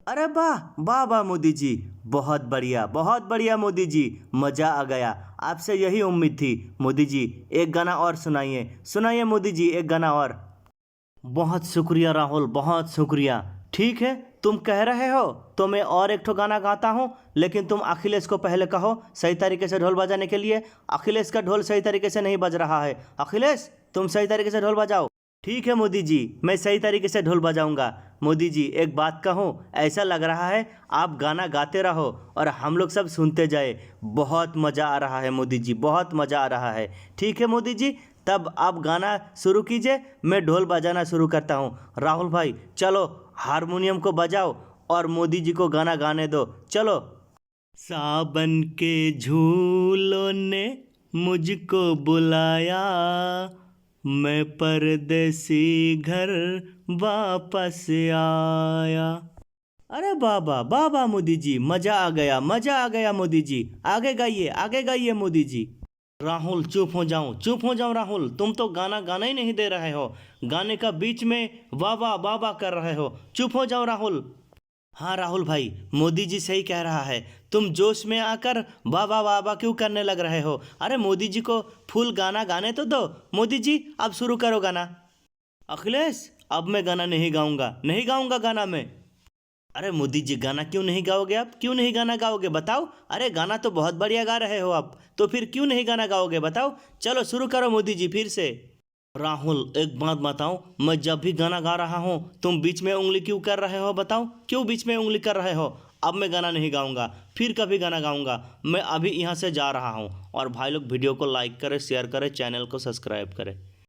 अरे वाह वाह वाह मोदी जी, बहुत बढ़िया मोदी जी, मज़ा आ गया। आपसे यही उम्मीद थी मोदी जी। एक गाना और सुनाइए, सुनाइए मोदी जी एक गाना और। बहुत शुक्रिया राहुल, बहुत शुक्रिया। ठीक है, तुम कह रहे हो तो मैं और एक ठो गाना गाता हूँ, लेकिन तुम अखिलेश को पहले कहो सही तरीके से ढोल बजाने के लिए। अखिलेश का ढोल सही तरीके से नहीं बज रहा है। अखिलेश, तुम सही तरीके से ढोल बजाओ। ठीक है मोदी जी, मैं सही तरीके से ढोल बजाऊंगा। मोदी जी एक बात कहूँ, ऐसा लग रहा है आप गाना गाते रहो और हम लोग सब सुनते जाए। बहुत मज़ा आ रहा है मोदी जी, बहुत मज़ा आ रहा है। ठीक है मोदी जी, तब आप गाना शुरू कीजिए, मैं ढोल बजाना शुरू करता हूँ। राहुल भाई चलो हारमोनियम को बजाओ और मोदी जी को गाना गाने दो, चलो। सावन के झूलों ने मुझको बुलाया, मैं परदेसी घर वापस आया। अरे बाबा बाबा मोदी जी, मज़ा आ गया, मज़ा आ गया मोदी जी। आगे गाइए मोदी जी। राहुल चुप हो जाओ, चुप हो जाओ राहुल, तुम तो गाना गाना ही नहीं दे रहे हो। गाने का बीच में वाह वाह वाह कर रहे हो। चुप हो जाओ राहुल। हाँ राहुल भाई, मोदी जी सही कह रहा है। तुम जोश में आकर वाह वाह वाह वाह क्यों करने लग रहे हो? अरे मोदी जी को फुल गाना गाने तो दो। मोदी जी अब शुरू करो गाना। अखिलेश, अब मैं गाना नहीं गाऊंगा, नहीं गाऊंगा गाना मैं। अरे मोदी जी गाना क्यों नहीं गाओगे आप? क्यों नहीं गाना गाओगे बताओ? अरे गाना तो बहुत बढ़िया गा रहे हो आप, तो फिर क्यों नहीं गाना गाओगे बताओ? चलो शुरू करो मोदी जी फिर से। राहुल एक बात बताओ, मैं जब भी गाना गा रहा हूँ तुम बीच में उंगली क्यों कर रहे हो बताओ? क्यों बीच में उंगली कर रहे हो? अब मैं गाना नहीं गाऊंगा, फिर कभी गाना गाऊंगा। मैं अभी यहाँ से जा रहा हूँ। और भाई लोग वीडियो को लाइक करें, शेयर करें, चैनल को सब्सक्राइब करें।